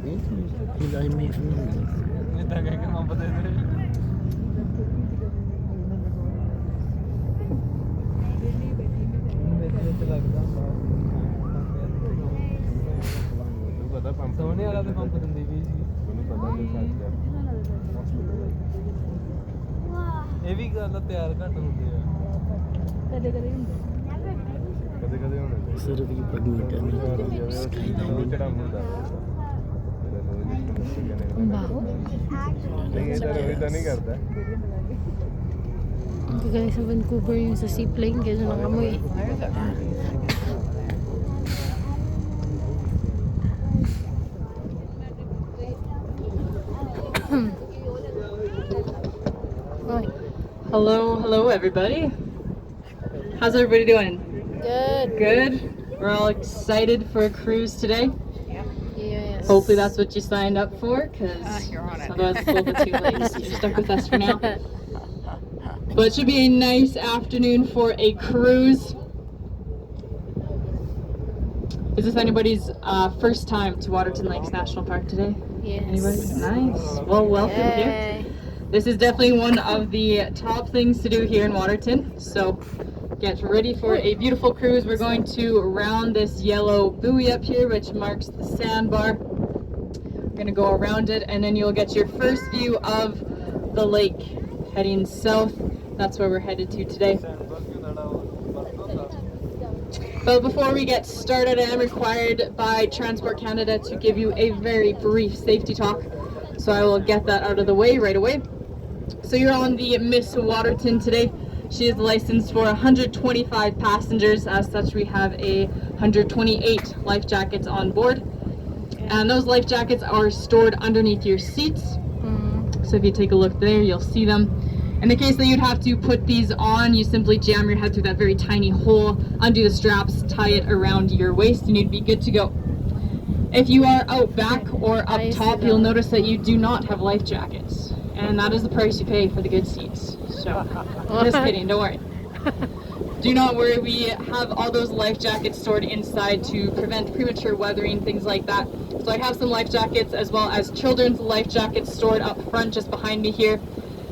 Kilay may ano. May tagay ka mga patay na rin. सोने वाला तो pump तुम दीदी ये भी गल तैयार घट होंगे कदे कदे ਹੁੰਦੇ कदे होने Sarap yung pag-meet skydiving. ang baho नहीं करता guys sa Vancouver yung sa seaplane kaya lang amoy Hello everybody. How's everybody doing? good Good? We're all excited for a cruise today. yes Hopefully that's what you signed up for, because you're on it. otherwise it's a little bit too late, so you're stuck with us for now. But it should be a nice afternoon for a cruise. Is this anybody's first time to Waterton Lakes National Park today? yes Anybody? Nice. Well, welcome here. Yay. This is definitely one of the top things to do here in Waterton, so get ready for a beautiful cruise. We're going to round this yellow buoy up here, which marks the sandbar. We're going to go around it, and then you'll get your first view of the lake heading south. That's where we're headed to today. But before we get started, I am required by Transport Canada to give you a very brief safety talk, so I will get that out of the way right away. So you're on the Miss Waterton today. She is licensed for 125 passengers. As such, we have 128 life jackets on board. And those life jackets are stored underneath your seats. So if you take a look there, you'll see them. In the case that you'd have to put these on, you simply jam your head through that very tiny hole, undo the straps, tie it around your waist, and you'd be good to go. If you are out back or up top, you'll notice that you do not have life jackets. And that is the price you pay for the good seats. So, just kidding, don't worry. Do not worry, we have all those life jackets stored inside to prevent premature weathering, things like that. So I have some life jackets as well as children's life jackets stored up front just behind me here.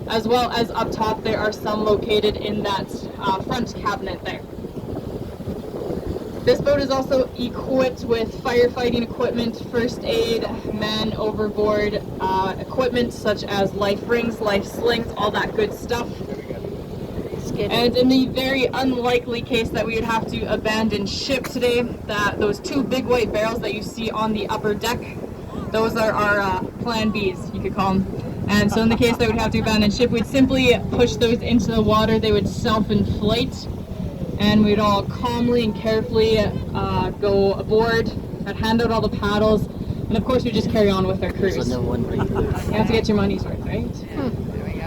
As well as up top, there are some located in that front cabinet there. This boat is also equipped with firefighting equipment, first aid, man overboard equipment such as life rings, life slings, all that good stuff. And in the very unlikely case that we would have to abandon ship today, those two big white barrels that you see on the upper deck, those are our plan Bs, you could call them. And so in the case that we'd have to abandon ship, we'd simply push those into the water, they would self-inflate, and we'd all calmly and carefully go aboard, I'd hand out all the paddles, and of course we just carry on with our cruise. So no one right there. You have to get your money's worth, right?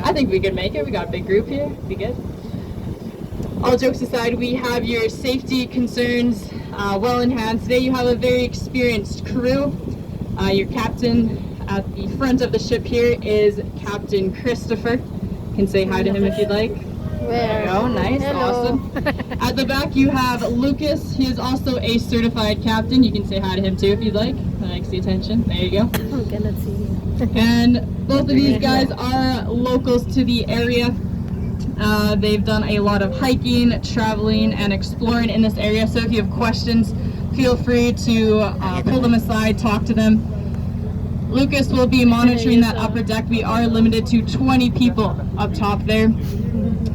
I think we could make it. We got a big group here. Be good. All jokes aside, we have your safety concerns well in hand. Today you have a very experienced crew. Your captain at the front of the ship here is Captain Christopher. You can say hi to him if you'd like. There you go. Nice. Hello. Awesome. At the back you have Lucas. He is also a certified captain. You can say hi to him too if you'd like. He likes the attention. There you go. I'm gonna see you. And both of these guys are locals to the area. They've done a lot of hiking, traveling, and exploring in this area. So if you have questions, feel free to pull them aside, talk to them. Lucas will be monitoring that upper deck. We are limited to 20 people up top there.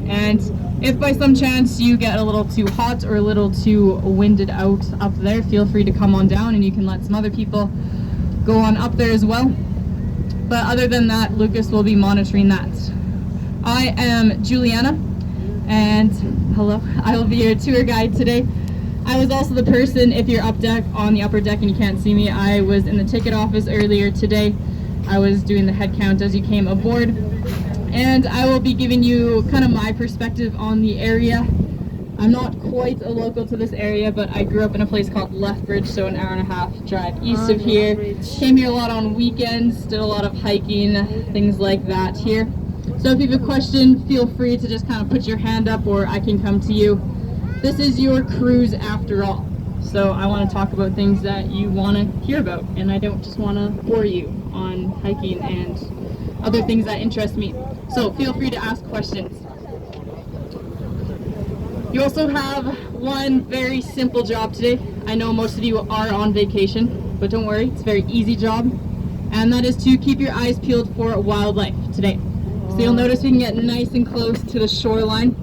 And if by some chance you get a little too hot or a little too winded out up there, feel free to come on down and you can let some other people go on up there as well. But other than that, Lucas will be monitoring that. I am Juliana, and hello, I will be your tour guide today. I was also the person, if you're up deck on the upper deck and you can't see me, I was in the ticket office earlier today. I was doing the head count as you came aboard, and I will be giving you kind of my perspective on the area. I'm not quite a local to this area, but I grew up in a place called Lethbridge, so an hour and a half drive east of here. Came here a lot on weekends, did a lot of hiking, things like that here. So if you have a question, feel free to just kind of put your hand up or I can come to you. This is your cruise after all. So I want to talk about things that you want to hear about, and I don't just want to bore you on hiking and other things that interest me. So feel free to ask questions. You also have one very simple job today. I know most of you are on vacation, but don't worry, it's a very easy job. And that is to keep your eyes peeled for wildlife today. So you'll notice we can get nice and close to the shoreline.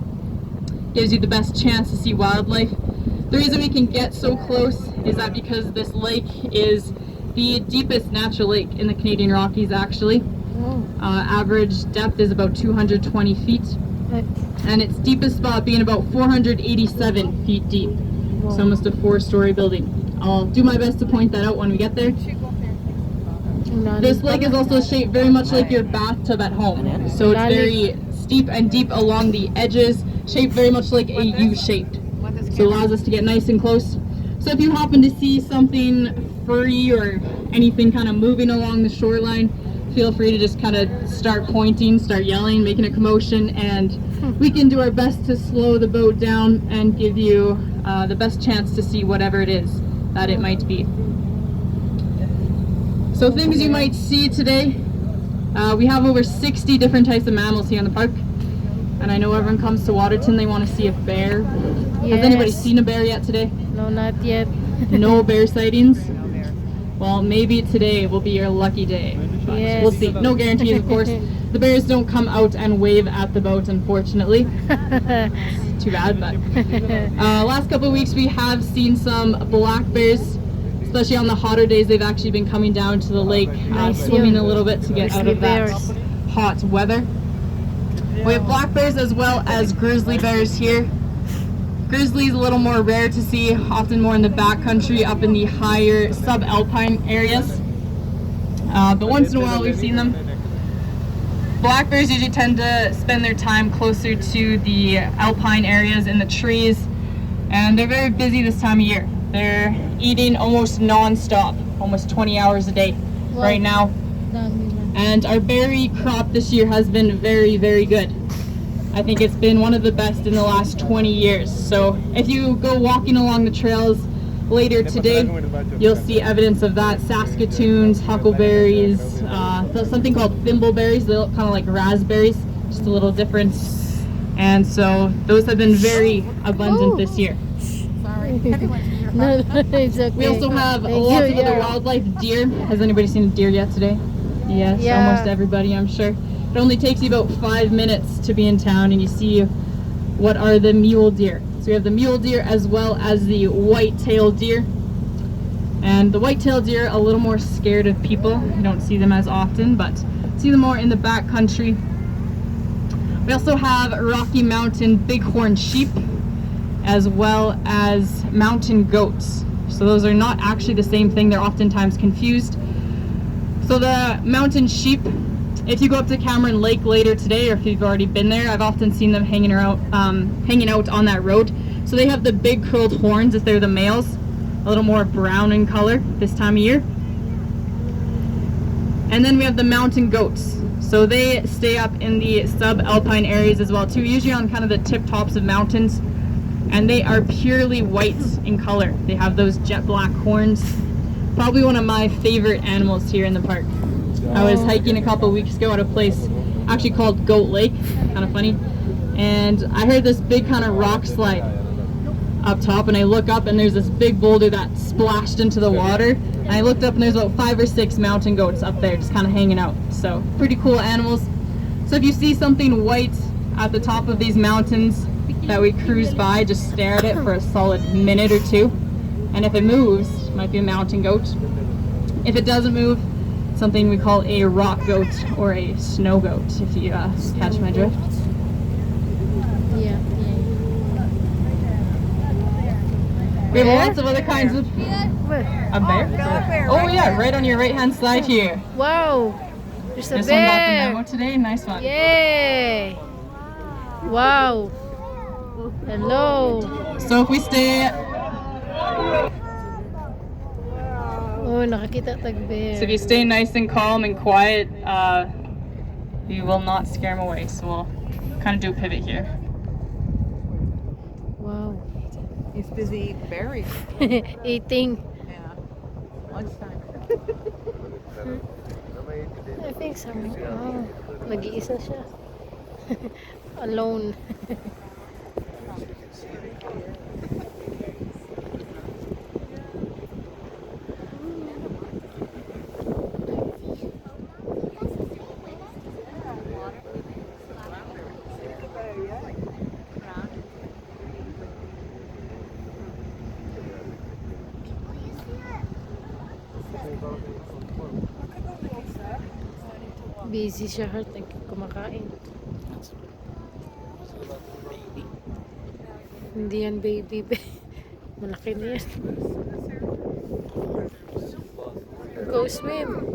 Gives you the best chance to see wildlife. The reason we can get so close is that because this lake is the deepest natural lake in the Canadian Rockies, actually. Average depth is about 220 feet. And its deepest spot being about 487 feet deep. So almost a 4-story building. I'll do my best to point that out when we get there. This lake is also shaped very much like your bathtub at home. So it's very steep and deep along the edges, shaped very much like a U shaped. So it allows us to get nice and close. So if you happen to see something furry or anything kind of moving along the shoreline, feel free to just kind of start pointing, start yelling, making a commotion, and we can do our best to slow the boat down and give you the best chance to see whatever it is that it might be. So things you might see today, we have over 60 different types of mammals here in the park. And I know everyone comes to Waterton, they want to see a bear. Yes. Has anybody seen a bear yet today? No, not yet. No bear sightings? Well, maybe today will be your lucky day. Yes. We'll see. No guarantees, of course. The bears don't come out and wave at the boat, unfortunately. Too bad, but last couple of weeks we have seen some black bears, especially on the hotter days. They've actually been coming down to the lake, swimming a little bit to get out of that hot weather. We have black bears as well as grizzly bears here. Grizzly is a little more rare to see, often more in the backcountry, up in the higher subalpine areas. But once in a while we've seen them. Black bears usually tend to spend their time closer to the alpine areas in the trees, and they're very busy this time of year. They're eating almost non-stop, almost 20 hours a day right now. And our berry crop this year has been very, very good. I think it's been one of the best in the last 20 years. So if you go walking along the trails later today, you'll see evidence of that. Saskatoons, huckleberries, something called thimbleberries. They look kind of like raspberries, just a little different. And so those have been very abundant this year. No, it's okay. We also have lots of other wildlife. Deer. Has anybody seen a deer yet today? Yes, Yeah. almost everybody, I'm sure. It only takes you about 5 minutes to be in town and you see what are the mule deer. So we have the mule deer as well as the white-tailed deer. And the white-tailed deer are a little more scared of people. You don't see them as often, but see them more in the back country. We also have Rocky Mountain bighorn sheep as well as mountain goats. So those are not actually the same thing. They're oftentimes confused. So the mountain sheep, if you go up to Cameron Lake later today, or if you've already been there, I've often seen them hanging out on that road. So they have the big curled horns if they're the males, a little more brown in color this time of year. And then we have the mountain goats. So they stay up in the subalpine areas as well too, usually on kind of the tip tops of mountains. And they are purely white in color. They have those jet black horns. Probably one of my favorite animals here in the park. I was hiking a couple weeks ago at a place actually called Goat Lake, kind of funny, and I heard this big kind of rock slide up top, and I look up and there's this big boulder that splashed into the water, and I looked up and there's about 5 or 6 mountain goats up there just kind of hanging out. So pretty cool animals. So if you see something white at the top of these mountains that we cruise by, just stare at it for a solid minute or two, and if it moves, it might be a mountain goat. If it doesn't move, something we call a rock goat or a snow goat, if you catch my drift. Yeah. We have lots of other kinds of... A bear? Oh yeah, right on your right hand side here. Wow. There's a This one got the bear. memo today, nice one. Yay. Wow. Hello. So if we stay... Oh, nakakita tag bear. So if you stay nice and calm and quiet, you will not scare them away. So we'll kind of do a pivot here. Wow. busy berry. Eating. Yeah. Lunchtime. I think so. Oh, nag-iisa siya. Alone. Busy siya, heart. Kumakain. Hindi yan baby. Malaki na yan. Go swim.